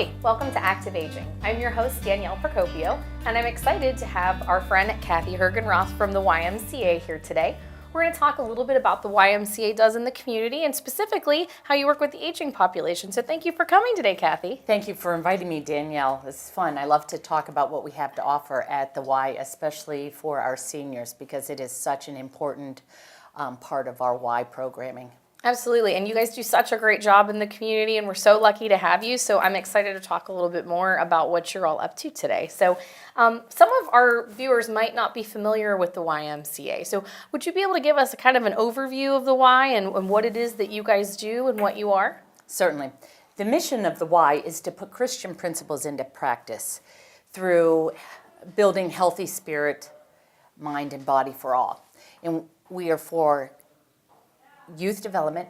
Hi, welcome to Active Aging. I'm your host, Danielle Procopio, and I'm excited to have our friend Cathy Hergenrother from the YMCA here today. We're going to talk a little bit about the YMCA does in the community and specifically how you work with the aging population. So thank you for coming today, Cathy. Thank you for inviting me, Danielle. This is fun. I love to talk about what we have to offer at the Y, especially for our seniors, because it is such an important part of our Y programming. Absolutely, and you guys do such a great job in the community, and we're so lucky to have you. So I'm excited to talk a little bit more about what you're all up to today. So some of our viewers might not be familiar with the YMCA. So would you be able to give us a kind of an overview of the Y and what it is that you guys do and what you are? Certainly. The mission of the Y is to put Christian principles into practice through building healthy spirit, mind, and body for all. And we are for youth development,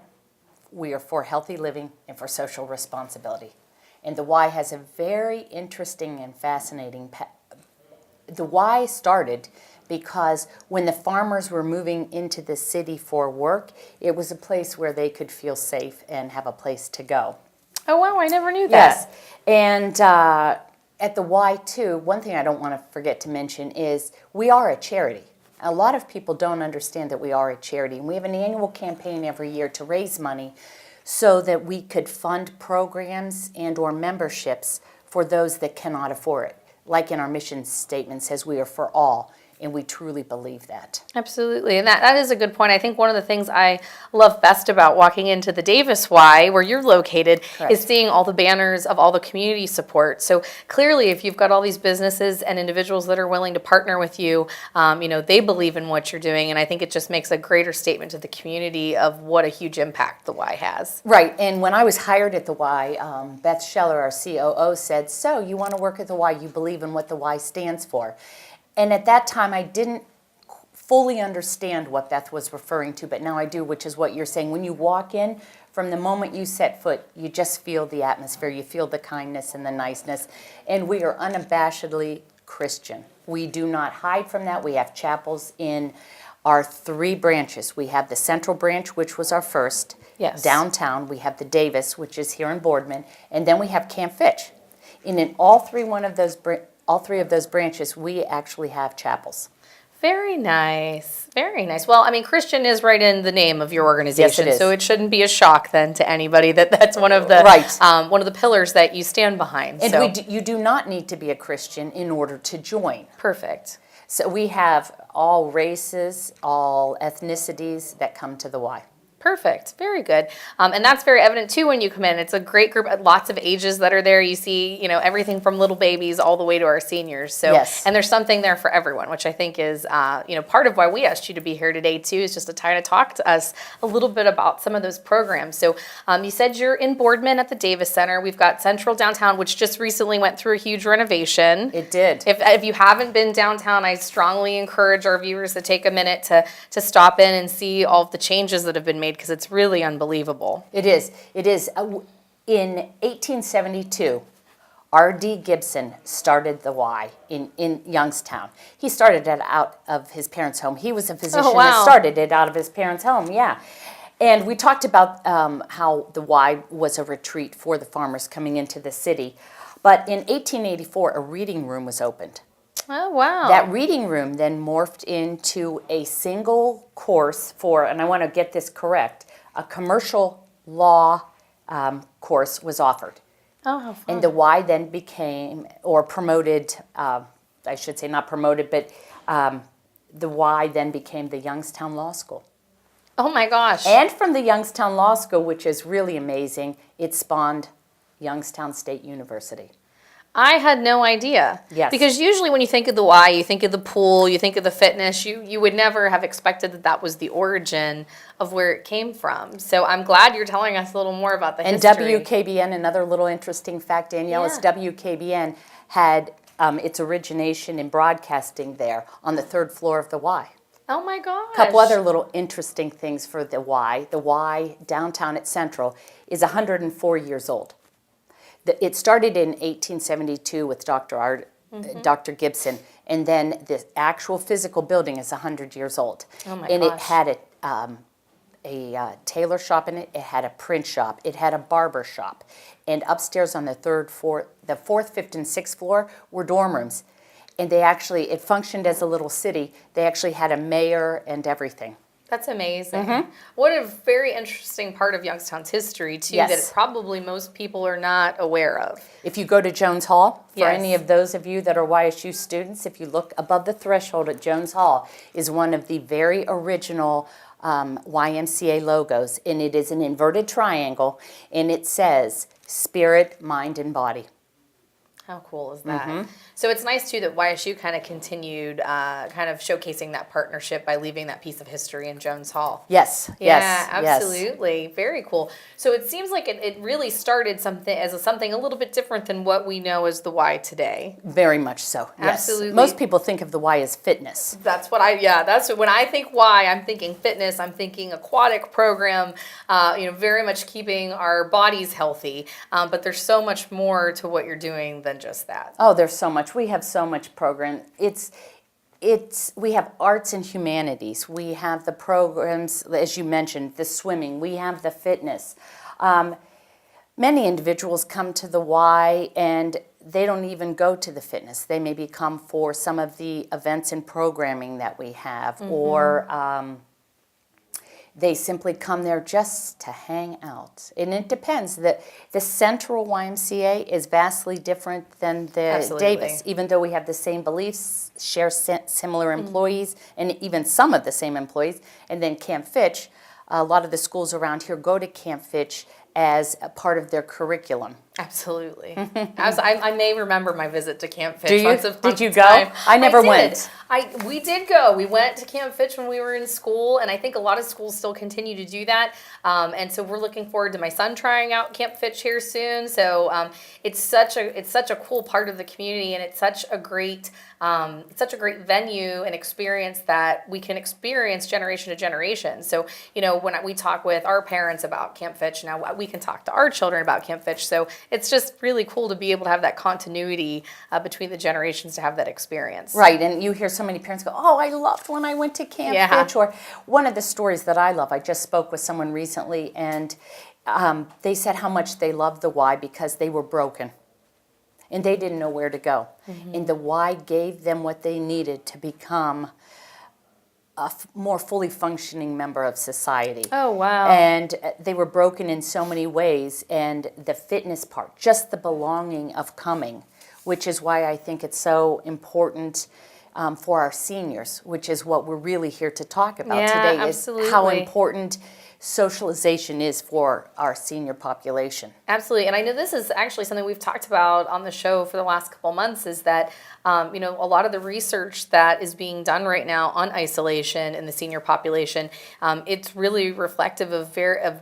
we are for healthy living, and for social responsibility. And the Y has a very interesting and fascinating The Y started because when the farmers were moving into the city for work, it was a place where they could feel safe and have a place to go. Oh, wow, I never knew that. Yes, and at the Y, too, one thing I don't want to forget to mention is we are a charity. A lot of people don't understand that we are a charity, and we have an annual campaign every year to raise money so that we could fund programs and or memberships for those that cannot afford it. Like in our mission statement says, we are for all, and we truly believe that. Absolutely, and that is a good point. I think one of the things I love best about walking into the Davis Y, where you're located, Correct. is seeing all the banners of all the community support. So clearly, if you've got all these businesses and individuals that are willing to partner with you, they believe in what you're doing, and I think it just makes a greater statement to the community of what a huge impact the Y has. Right, and when I was hired at the Y, Beth Scheller, our COO, said, so you want to work at the Y, you believe in what the Y stands for. And at that time, I didn't fully understand what Beth was referring to, but now I do, which is what you're saying. When you walk in, from the moment you set foot, you just feel the atmosphere. You feel the kindness and the niceness. And we are unabashedly Christian. We do not hide from that. We have chapels in our 3 branches. We have the Central Branch, which was our first. Yes. Downtown, we have the Davis, which is here in Boardman. And then we have Camp Fitch. And in all three of those branches, we actually have chapels. Very nice. Very nice. Well, I mean, Christian is right in the name of your organization, Yes, it is. so it shouldn't be a shock then to anybody that that's one of the Right. one of the pillars that you stand behind. And so. you do not need to be a Christian in order to join. Perfect. So we have all races, all ethnicities that come to the Y. Perfect. Very good. And that's very evident, too, when you come in. It's a great group, lots of ages that are there. You see, everything from little babies all the way to our seniors. So, Yes. And there's something there for everyone, which I think is, part of why we asked you to be here today, too, is just to kind of talk to us a little bit about some of those programs. So you said you're in Boardman at the Davis Center. We've got Central Downtown, which just recently went through a huge renovation. It did. If you haven't been downtown, I strongly encourage our viewers to take a minute to stop in and see all of the changes that have been made, because it's really unbelievable. It is. It is. In 1872, R.D. Gibson started the Y in Youngstown. He started it out of his parents' home. He was a physician that started it out of his parents' home, yeah. And we talked about how the Y was a retreat for the farmers coming into the city. But in 1884, a reading room was opened. Oh, wow. That reading room then morphed into a single course for, and I want to get this correct, a commercial law course was offered. Oh, how fun. And the Y then became, or promoted, I should say not promoted, but the Y then became the Youngstown Law School. Oh, my gosh. And from the Youngstown Law School, which is really amazing, it spawned Youngstown State University. I had no idea. Yes. Because usually when you think of the Y, you think of the pool, you think of the fitness. You would never have expected that that was the origin of where it came from. So I'm glad you're telling us a little more about the history. And WKBN, another little interesting fact, Danielle, is WKBN had its origination in broadcasting there on the 3rd floor of the Y. Oh, my gosh. A couple other little interesting things for the Y. The Y downtown at Central is 104 years old. It started in 1872 with Dr. Gibson, and then the actual physical building is 100 years old. Oh my and gosh. it had a tailor shop in it. It had a print shop. It had a barber shop. And upstairs on the fourth, fifth, and sixth floor were dorm rooms. And it functioned as a little city. They actually had a mayor and everything. That's amazing. What a very interesting part of Youngstown's history, too, Yes. that probably most people are not aware of. If you go to Jones Hall, for Yes. any of those of you that are YSU students, if you look above the threshold at Jones Hall, is one of the very original YMCA logos, and it is an inverted triangle, and it says spirit, mind, and body. How cool is that? So it's nice, too, that YSU kind of continued kind of showcasing that partnership by leaving that piece of history in Jones Hall. Yes, Yeah, yes, absolutely. Very cool. So it seems like it really started something a little bit different than what we know as the Y today. Very much so. Yes. Absolutely. Most people think of the Y as fitness. That's when I think Y, I'm thinking fitness, I'm thinking aquatic program, very much keeping our bodies healthy. But there's so much more to what you're doing than just that. Oh, there's so much. We have so much program. We have arts and humanities. We have the programs, as you mentioned, the swimming. We have the fitness. Many individuals come to the Y and they don't even go to the fitness. They maybe come for some of the events and programming that we have, or they simply come there just to hang out. And it depends. The Central YMCA is vastly different than the Absolutely. Davis, even though we have the same beliefs, share similar employees, and even some of the same employees. And then Camp Fitch, a lot of the schools around here go to Camp Fitch as a part of their curriculum. Absolutely. I may remember my visit to Camp Fitch. Do you? Once upon Did you a go? time. I never did. went. We did go. We went to Camp Fitch when we were in school, and I think a lot of schools still continue to do that. And so we're looking forward to my son trying out Camp Fitch here soon. So it's such a cool part of the community, and it's such a great venue and experience that we can experience generation to generation. So when we talk with our parents about Camp Fitch, now we can talk to our children about Camp Fitch. So it's just really cool to be able to have that continuity between the generations to have that experience. Right, and you hear so many parents go, "Oh, I loved when I went to Camp Fitch." Or one of the stories that I love, I just spoke with someone recently, and they said how much they loved the Y because they were broken, and they didn't know where to go. And the Y gave them what they needed to become a more fully functioning member of society. Oh, wow. And they were broken in so many ways, and the fitness part, just the belonging of coming, which is why I think it's so important for our seniors, which is what we're really here to talk about today, absolutely. is how important socialization is for our senior population. Absolutely. And I know this is actually something we've talked about on the show for the last couple months, is that a lot of the research that is being done right now on isolation in the senior population, it's really reflective of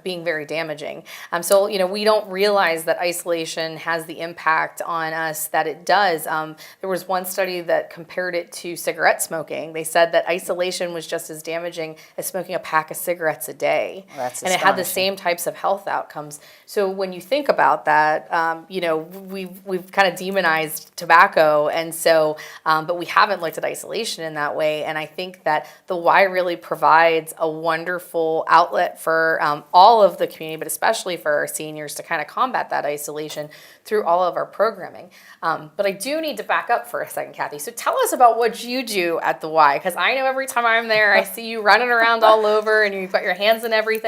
being very damaging. So we don't realize that isolation has the impact on us that it does. There was one study that compared it to cigarette smoking. They said that isolation was just as damaging as smoking a pack of cigarettes a day. Well, that's and it had the astonishing. same types of health outcomes. So when you think about that, we've kind of demonized tobacco, and so but we haven't looked at isolation in that way. And I think that the Y really provides a wonderful outlet for all of the community, but especially for our seniors, to kind of combat that isolation through all of our programming. But I do need to back up for a second, Cathy. So tell us about what you do at the Y, because I know every time I'm there, I see you running around all over, and you've got your hands in everything.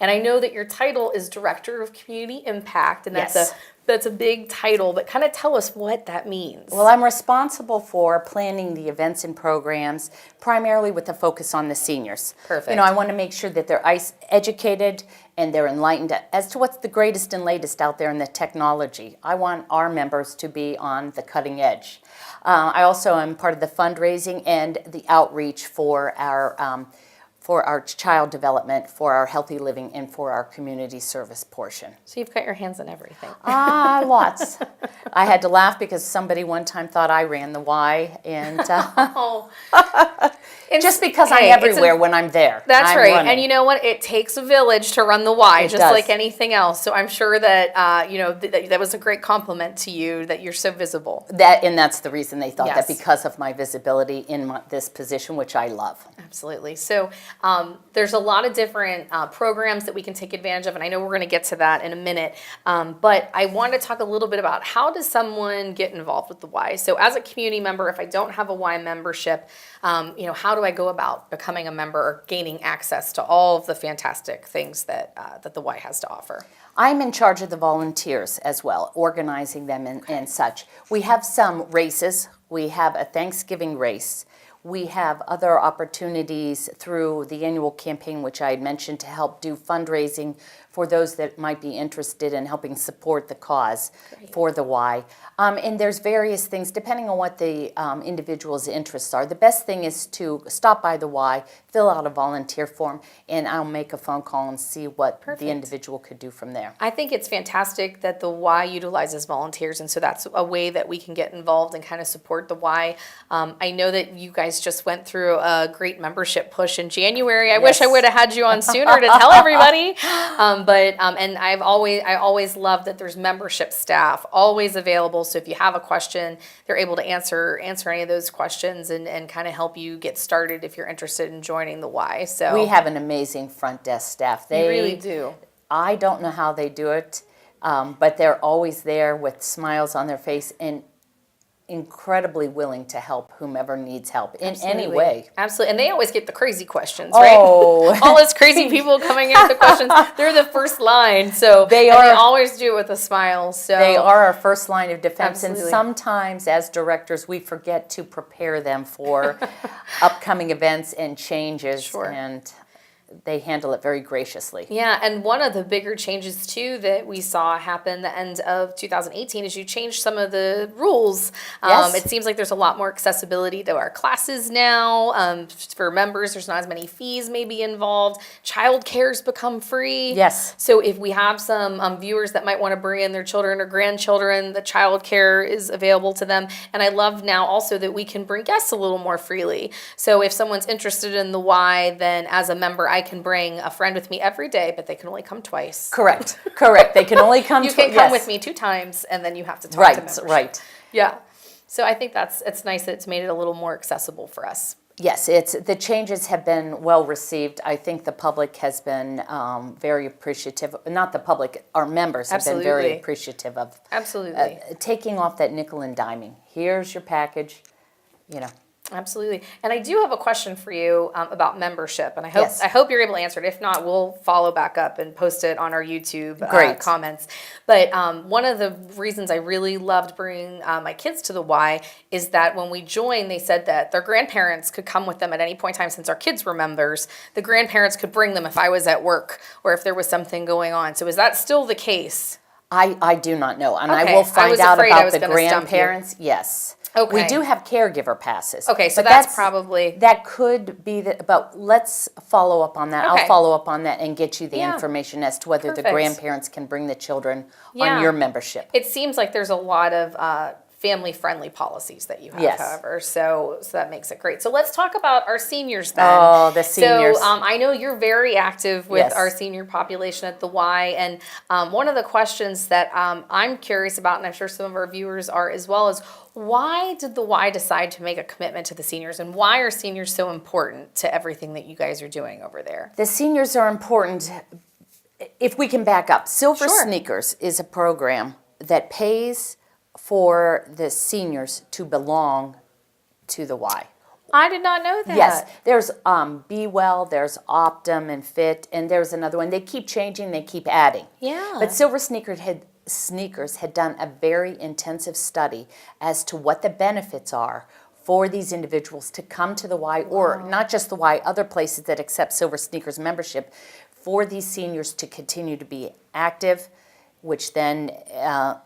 And I know that your title is Director of Community Impact, and that's a big title, but kind of tell us what that means. Well, I'm responsible for planning the events and programs, primarily with a focus on the seniors. Perfect. I want to make sure that they're educated and they're enlightened as to what's the greatest and latest out there in the technology. I want our members to be on the cutting edge. I also am part of the fundraising and the outreach for our child development, for our healthy living, and for our community service portion. So you've got your hands in everything. Lots. I had to laugh because somebody one time thought I ran the Y, and just because I'm everywhere when I'm there. That's I'm right. running. And you know what? It takes a village to run the Y, It just does. like anything else. So I'm sure that that was a great compliment to you, that you're so visible. That's the reason they thought Yes. that, because of my visibility in this position, which I love. Absolutely. So There's a lot of different programs that we can take advantage of, and I know we're going to get to that in a minute. But I want to talk a little bit about how does someone get involved with the Y. So as a community member, if I don't have a Y membership, how do I go about becoming a member or gaining access to all of the fantastic things that that the Y has to offer? I'm in charge of the volunteers as well, organizing them and such. We have some races. We have a Thanksgiving race. We have other opportunities through the annual campaign, which I had mentioned, to help do fundraising for those that might be interested in helping support the cause for the Y. And there's various things, depending on what the individual's interests are. The best thing is to stop by the Y, fill out a volunteer form, and I'll make a phone call and see what the individual could do from there. I think it's fantastic that the Y utilizes volunteers, and so that's a way that we can get involved and kind of support the Y. I know that you guys just went through a great membership push in January. I wish I would have had you on sooner to tell everybody. And I always love that there's membership staff always available. So if you have a question, they're able to answer any of those questions and kind of help you get started if you're interested in joining the Y. So we have an amazing front desk staff. They really do. I don't know how they do it, but they're always there with smiles on their face and incredibly willing to help whomever needs help in any way. Absolutely. And they always get the crazy questions, right? All those crazy people coming in with the questions, they're the first line. So they always do it with a smile. So they are our first line of defense. Absolutely. And sometimes as directors, we forget to prepare them for upcoming events and changes. Sure. And they handle it very graciously. Yeah, and one of the bigger changes too that we saw happen the end of 2018 is you changed some of the rules. Yes. It seems like there's a lot more accessibility to our classes now. For members, there's not as many fees maybe involved. Child care's become free. Yes. So if we have some viewers that might want to bring in their children or grandchildren, the child care is available to them. And I love now also that we can bring guests a little more freely. So if someone's interested in the Y, then as a member, I can bring a friend with me every day, but they can only come twice. Correct. They can only come You can come with me 2 times, and then you have to talk to membership. Right. Yeah. So I think it's nice that it's made it a little more accessible for us. Yes, the changes have been well received. I think the public has been very appreciative. Not the public, our members have been very appreciative of taking off that nickel and diming. Here's your package, Absolutely. And I do have a question for you about membership, and I hope you're able to answer it. If not, we'll follow back up and post it on our YouTube comments. But one of the reasons I really loved bringing my kids to the Y is that when we joined, they said that their grandparents could come with them at any point in time. Since our kids were members, the grandparents could bring them if I was at work or if there was something going on. So is that still the case? I do not know, and I will find out about the grandparents. Yes. Okay. We do have caregiver passes. Okay, so that's probably... That could be, but let's follow up on that. Okay. I'll follow up on that and get you the information as to whether the grandparents can bring the children on your membership. It seems like there's a lot of family-friendly policies that you have, however, so that makes it great. So let's talk about our seniors then. Oh, the seniors. So I know you're very active with our senior population at the Y, and one of the questions that I'm curious about, and I'm sure some of our viewers are as well, is why did the Y decide to make a commitment to the seniors, and why are seniors so important to everything that you guys are doing over there? The seniors are important. If we can back up, Silver Sneakers is a program that pays for the seniors to belong to the Y. I did not know that. Yes, there's Be Well, there's Optum and Fit, and there's another one. They keep changing, they keep adding. Yeah. But Silver Sneakers had done a very intensive study as to what the benefits are for these individuals to come to the Y, or not just the Y, other places that accept Silver Sneakers membership, for these seniors to continue to be active, which then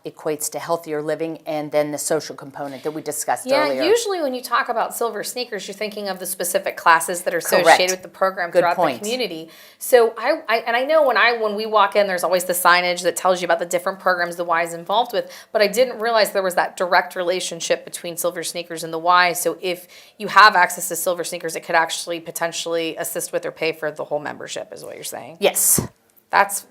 equates to healthier living, and then the social component that we discussed earlier. Yeah, usually when you talk about Silver Sneakers, you're thinking of the specific classes that are associated with the program throughout the community. So I know when we walk in, there's always the signage that tells you about the different programs the Y is involved with, but I didn't realize there was that direct relationship between Silver Sneakers and the Y. So if you have access to Silver Sneakers, it could actually potentially assist with or pay for the whole membership, is what you're saying. Yes.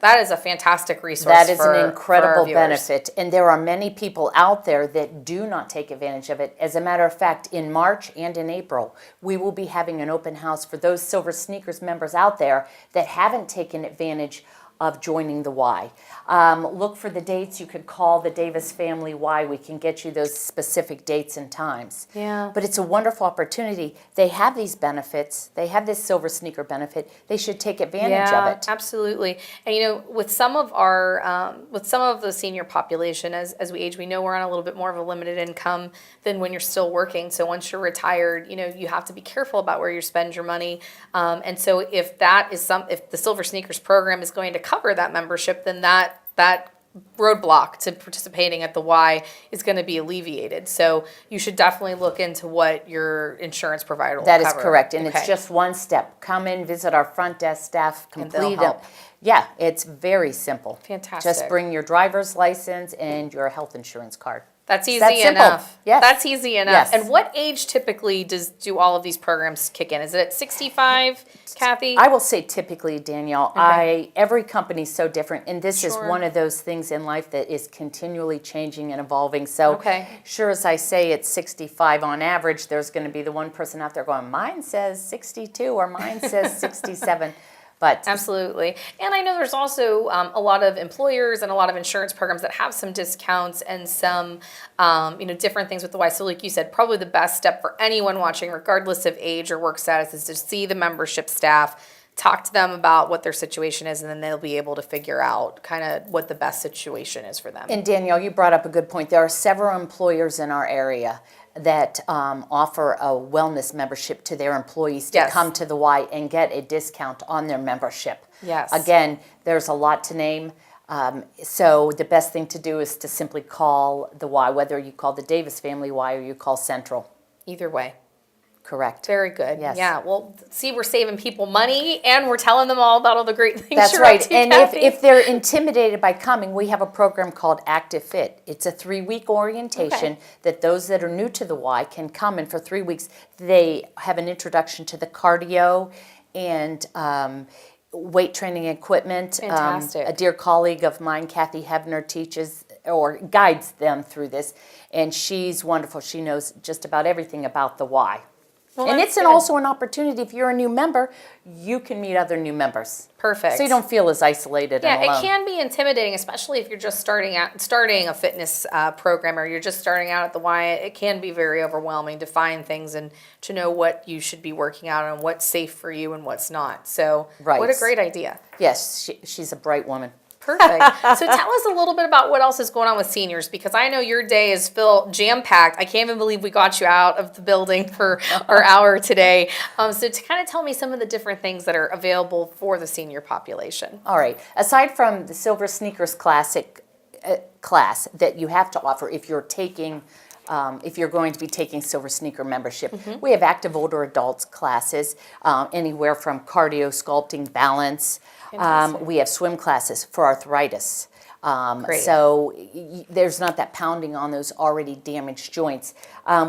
That is a fantastic resource. That is for an our incredible viewers. benefit, and there are many people out there that do not take advantage of it. As a matter of fact, in March and in April, we will be having an open house for those Silver Sneakers members out there that haven't taken advantage of joining the Y. Look for the dates. You could call the Davis Family Y. We can get you those specific dates and times. Yeah. But it's a wonderful opportunity. They have these benefits. They have this Silver Sneaker benefit. They should take advantage of it. Absolutely. And with some of our, with some of the senior population, as we age, we know we're on a little bit more of a limited income than when you're still working. So once you're retired, you have to be careful about where you spend your money. And so if if the Silver Sneakers program is going to cover that membership, then that roadblock to participating at the Y is going to be alleviated. So you should definitely look into what your insurance provider will That cover. is correct, and Okay. it's just one step. Come in, visit our front desk staff, they'll complete it. help. Yeah, it's very simple. Fantastic. Just bring your driver's license and your health insurance card. That's easy That simple. enough. Yes. That's easy enough. Yes. And what age typically do all of these programs kick in? Is it at 65, Cathy? I will say typically, Danielle, every company is so different, and this is Sure. one of those things in life that is continually changing and evolving. So sure as I say it's 65 on average, there's going to be the one person out there going, mine says 62 or mine says 67. But Absolutely. And I know there's also a lot of employers and a lot of insurance programs that have some discounts and some, different things with the Y. So like you said, probably the best step for anyone watching, regardless of age or work status, is to see the membership staff, talk to them about what their situation is, and then they'll be able to figure out kind of what the best situation is for them. And Danielle, you brought up a good point. There are several employers in our area that offer a wellness membership to their employees to Yes. come to the Y and get a discount on their membership. Yes. Again, there's a lot to name. So the best thing to do is to simply call the Y, whether you call the Davis Family Y or you call Central. Either way. Correct. Very good. Yes. Yeah. Well, see, we're saving people money and we're telling them all about all the great things That's you're right. up to, And Cathy. if they're intimidated by coming, we have a program called Active Fit. It's a 3-week orientation that those that are new to the Y can come, and for 3 weeks they have an introduction to the cardio and weight training equipment. Fantastic. A dear colleague of mine, Cathy Hergenrother, teaches or guides them through this, and she's wonderful. She knows just about everything about the Y. Well, And that's it's good. also an opportunity, if you're a new member, you can meet other new members. Perfect. So you don't feel as isolated and Yeah, alone. it can be intimidating, especially if you're just starting a fitness program, or you're just starting out at the Y. It can be very overwhelming to find things and to know what you should be working out and what's safe for you and what's not. So Right. what a great idea. Yes, she's a bright woman. Perfect. So tell us a little bit about what else is going on with seniors, because I know your day is jam-packed. I can't even believe we got you out of the building for our hour today. So to kind of tell me some of the different things that are available for the senior population. All right. Aside from the Silver Sneakers Classic class that you have to offer if you're going to be taking Silver Sneaker membership, we have active older adults classes, anywhere from cardio, sculpting, balance. Fantastic. We have swim classes for arthritis. Great. So there's not that pounding on those already damaged joints.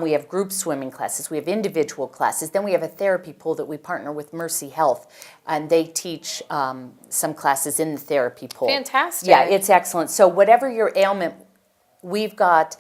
We have group swimming classes. We have individual classes. Then we have a therapy pool that we partner with Mercy Health, and they teach some classes in the therapy pool. Fantastic. Yeah, it's excellent. So whatever your ailment, we've got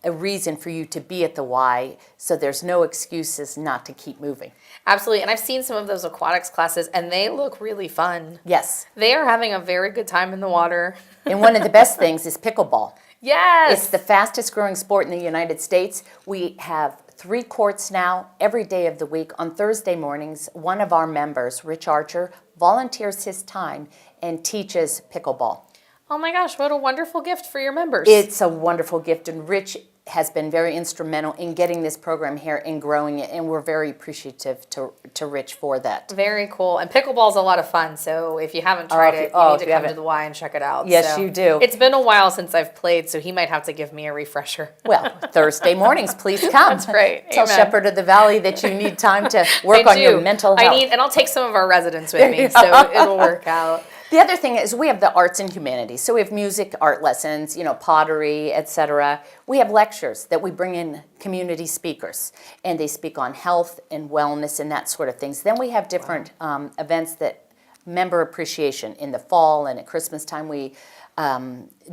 a reason for you to be at the Y, so there's no excuses not to keep moving. Absolutely. And I've seen some of those aquatics classes, and they look really fun. Yes. They are having a very good time in the water. And one of the best things is pickleball. Yes. It's the fastest growing sport in the United States. We have 3 courts now every day of the week. On Thursday mornings, one of our members, Rich Archer, volunteers his time and teaches pickleball. Oh my gosh, what a wonderful gift for your members. It's a wonderful gift, and Rich has been very instrumental in getting this program here and growing it, and we're very appreciative to Rich for that. Very cool. And pickleball's a lot of fun, so if you haven't tried it, you need to come to the Y and check it out. Yes, So, you do. It's been a while since I've played, so he might have to give me a refresher. Well, Thursday mornings, please come. That's great. Tell Amen. Shepherd of the Valley that you need time to work on your mental health. And I'll take some of our residents with me, so it'll work out. The other thing is we have the arts and humanities. So we have music, art lessons, pottery, etc. We have lectures that we bring in community speakers, and they speak on health and wellness and that sort of things. Then we have different events that member appreciation. In the fall and at Christmas time, we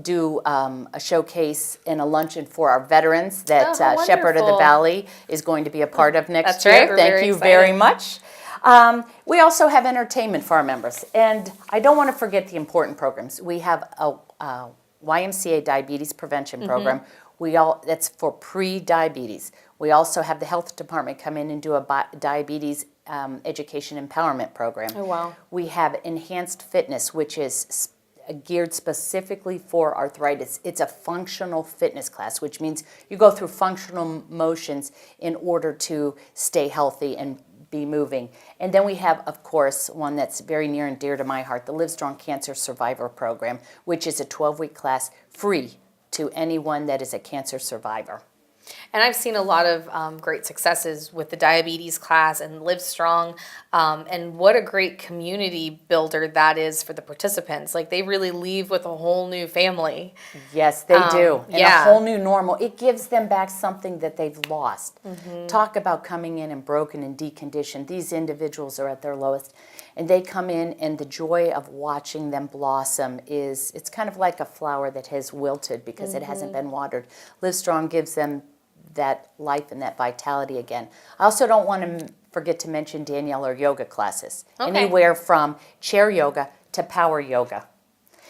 do a showcase and a luncheon for our veterans that Oh, how Shepherd of the wonderful. Valley is going to be a part of next That's year. right. We're Thank very you excited. very much. We also have entertainment for our members. And I don't want to forget the important programs. We have a YMCA diabetes prevention program. That's for pre-diabetes. We also have the health department come in and do a diabetes education empowerment program. Oh, wow. We have enhanced fitness, which is geared specifically for arthritis. It's a functional fitness class, which means you go through functional motions in order to stay healthy and be moving. And then we have, of course, one that's very near and dear to my heart, the Livestrong Cancer Survivor Program, which is a 12-week class free to anyone that is a cancer survivor. And I've seen a lot of great successes with the diabetes class and Livestrong, and what a great community builder that is for the participants. Like, they really leave with a whole new family. Yes, they do. And yeah. a whole new normal. It gives them back something that they've lost. Talk about coming in and broken and deconditioned. These individuals are at their lowest. And they come in, and the joy of watching them blossom it's kind of like a flower that has wilted because it hasn't been watered. Livestrong gives them that life and that vitality again. I also don't want to forget to mention Danielle, our yoga classes. Okay. Anywhere from chair yoga to power yoga.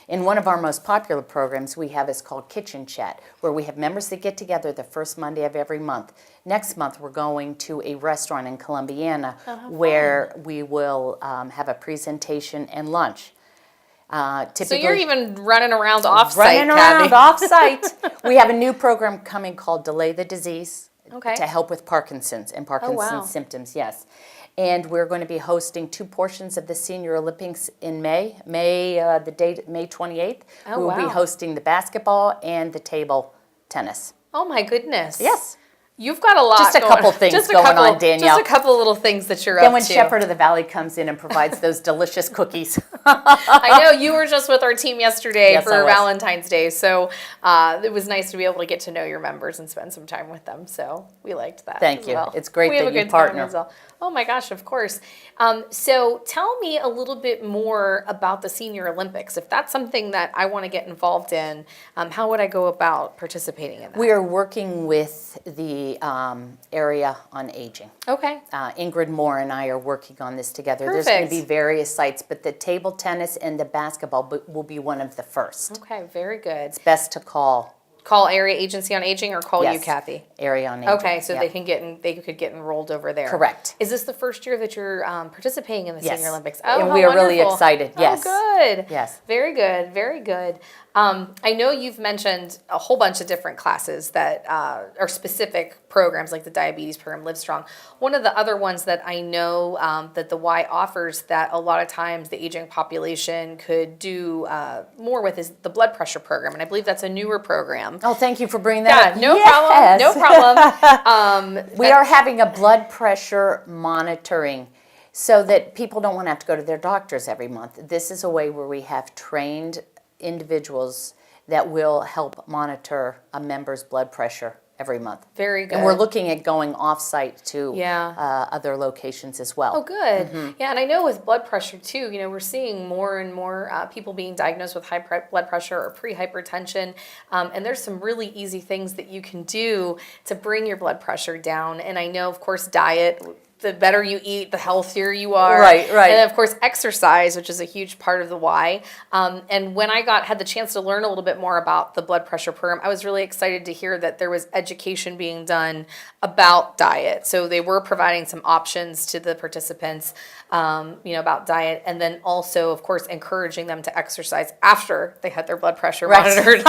In one of our most popular programs we have is called Kitchen Chat, where we have members that get together the first Monday of every month. Next month we're going to a restaurant in Columbiana where we will have a presentation and lunch. So you're even running around off-site, Cathy. Off-site. We have a new program coming called Delay the Disease Okay. to help with Parkinson's and Parkinson's symptoms, yes. And we're going to be hosting 2 portions of the Senior Olympics in May. The date, May 28th. Oh, we will be wow. hosting the basketball and the table tennis. Oh, my goodness. Yes. You've got a lot Just a going couple things just a going couple, on, Danielle. Just a couple little things that you're Then up when to. Shepherd of the Valley comes in and provides those delicious cookies. I know you were just with our team yesterday Yes, I for was. Valentine's Day, so it was nice to be able to get to know your members and spend some time with them. So we liked that. Thank as you. well. It's great We have that a you good time partner. as well. Oh my gosh, of course. So tell me a little bit more about the Senior Olympics. If that's something that I want to get involved in, how would I go about participating in that? We are working with the area on aging. Okay. Ingrid Moore and I are working on this together. There's going to Perfect. be various sites, but the table tennis and the basketball will be one of the first. Okay, very good. It's best to call Call Area Agency on Aging or call you, Yes. Cathy? area on aging. Okay, so Yeah. they could get enrolled over there. Correct. Is this the first year that you're participating in the Yes. Senior Olympics? And how we are really wonderful. excited. Yes. Oh, good. Yes. Very good. Very good. I know you've mentioned a whole bunch of different classes that are specific programs, like the diabetes program, Livestrong. One of the other ones that I know that the Y offers that a lot of times the aging population could do more with is the blood pressure program, and I believe that's a newer program. Oh, thank you for bringing that up. No Yes. problem. No problem. We are having a blood pressure monitoring so that people don't want to have to go to their doctors every month. This is a way where we have trained individuals that will help monitor a member's blood pressure every month. Very good. And we're looking at going off-site to Yeah. other locations as well. Oh, good. Mm-hmm. Yeah, and I know with blood pressure too, we're seeing more and more people being diagnosed with high blood pressure or pre-hypertension. And there's some really easy things that you can do to bring your blood pressure down. And I know, of course, diet. The better you eat, the healthier you are. Right. And then, of course, exercise, which is a huge part of the Y. And when I had the chance to learn a little bit more about the blood pressure program, I was really excited to hear that there was education being done about diet. So they were providing some options to the participants, about diet, and then also, of course, encouraging them to exercise after they had their blood pressure monitored,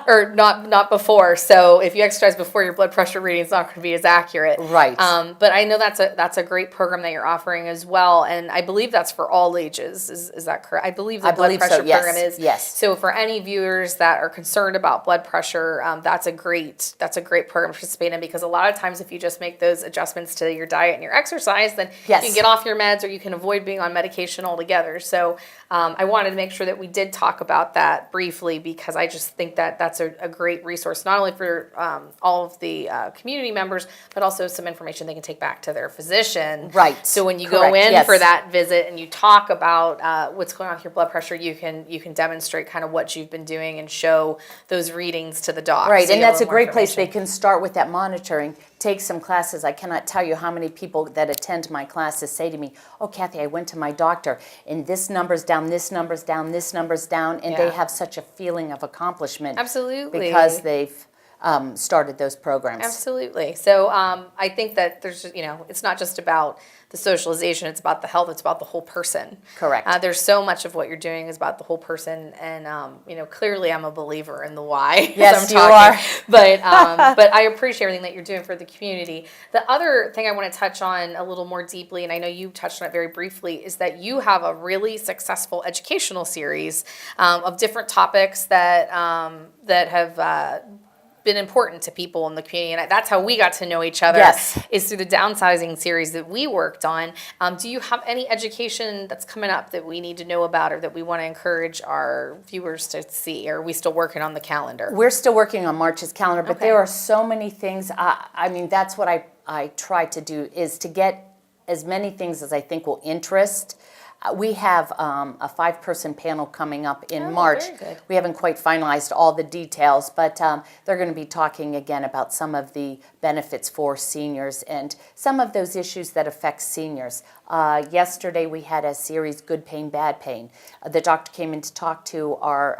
or not before. So if you exercise before, your blood pressure reading is not going to be as accurate. Right. But I know that's a great program that you're offering as well, and I believe that's for all ages. Is that correct? I believe the blood pressure so, yes, program is. yes. So for any viewers that are concerned about blood pressure, that's a great program to participate in, because a lot of times if you just make those adjustments to your diet and your exercise, then Yes. you can get off your meds or you can avoid being on medication altogether. So I wanted to make sure that we did talk about that briefly, because I just think that that's a great resource, not only for all of the community members, but also some information they can take back to their physician physician. Right. So when you Correct. go in Yes. for that visit and you talk about what's going on with your blood pressure, you can demonstrate kind of what you've been doing and show those readings to the doc. Right, so and you have that's a little more great place. They information. can start with that monitoring, take some classes. I cannot tell you how many people that attend my classes say to me, oh, Cathy, I went to my doctor, and this number's down, this number's down, this number's down, and they Yeah. have such a feeling of accomplishment. Absolutely. Because they've started those programs. Absolutely. So I think that there's, it's not just about the socialization, it's about the health, it's about the whole person. Correct. There's so much of what you're doing is about the whole person, and clearly I'm a believer in the why. Yes, as I'm you talking. are. But I appreciate everything that you're doing for the community. The other thing I want to touch on a little more deeply, and I know you touched on it very briefly, is that you have a really successful educational series of different topics that have been important to people in the community, and that's how we got to know each other. Yes. Is through the downsizing series that we worked on. Do you have any education that's coming up that we need to know about, or that we want to encourage our viewers to see? Or are we still working on the calendar? We're still working on March's calendar, but Okay. there are so many things. I mean, that's what I try to do, is to get as many things as I think will interest. We have a 5-person panel coming up in March. Very good. We haven't quite finalized all the details, but they're going to be talking again about some of the benefits for seniors and some of those issues that affect seniors. Yesterday we had a series, Good Pain, Bad Pain. The doctor came in to talk to our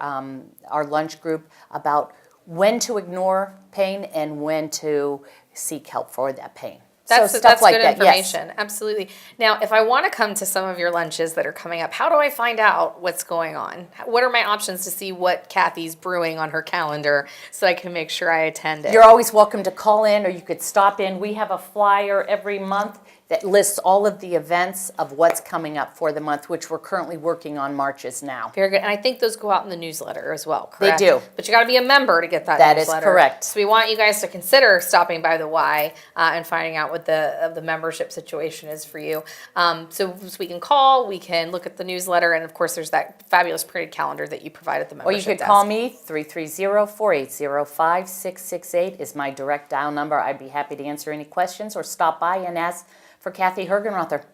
lunch group about when to ignore pain and when to seek help for that pain. That's stuff like good that, yes. information. Absolutely. Now, if I want to come to some of your lunches that are coming up, how do I find out what's going on? What are my options to see what Cathy's brewing on her calendar so I can make sure I attend it? You're always welcome to call in, or you could stop in. We have a flyer every month that lists all of the events of what's coming up for the month, which we're currently working on March's now. Very good. And I think those go out in the newsletter as well, correct? They do. But you got to be a member to get that That is newsletter. correct. So we want you guys to consider stopping by the Y and finding out what the membership situation is for you. So we can call, we can look at the newsletter, and of course there's that fabulous printed calendar that you provide at the Or membership you could desk. call me, 330-480-5668 is my direct dial number. I'd be happy to answer any questions or stop by and ask for Cathy Hergenrother.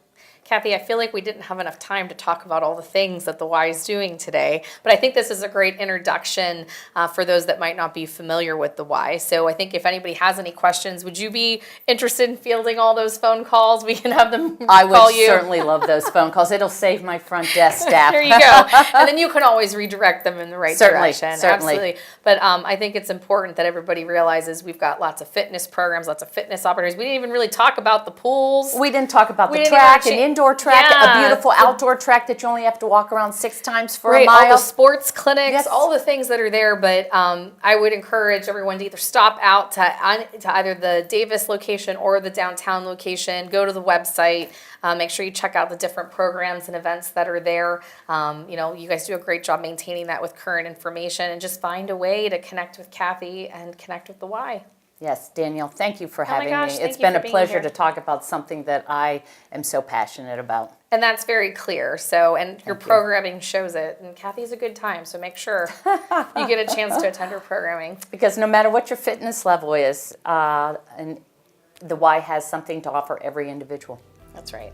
Cathy, I feel like we didn't have enough time to talk about all the things that the Y is doing today, but I think this is a great introduction for those that might not be familiar with the Y. So I think if anybody has any questions, would you be interested in fielding all those phone calls? We can have them I call would you. certainly love those phone calls. It'll save my front desk staff. There you go. And then you can always redirect them in the right Certainly, direction. certainly. Absolutely. But I think it's important that everybody realizes we've got lots of fitness programs, lots of fitness opportunities. We didn't even really talk about the pools. We didn't talk about We the didn't track, even an indoor track, Yeah. a beautiful outdoor track that you only have to walk around 6 times for a Right, mile. all the sports clinics, Yes. all the things that are there. But I would encourage everyone to either stop out to either the Davis location or the downtown location. Go to the website. Make sure you check out the different programs and events that are there. You guys do a great job maintaining that with current information, and just find a way to connect with Cathy and connect with the Y. Yes, Danielle, thank you for my having gosh, me. thank It's you been for a being pleasure here. to talk about something that I am so passionate about. And that's very clear. So, and your programming shows it. And Cathy's a good time. So make sure you get a chance to attend her programming. Because no matter what your fitness level is, and the Y has something to offer every individual. That's right.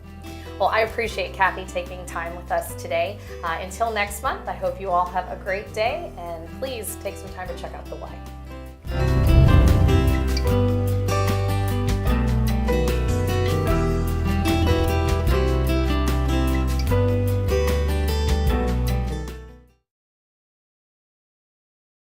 Well, I appreciate Cathy taking time with us today. Until next month, I hope you all have a great day. And please take some time to check out the Y.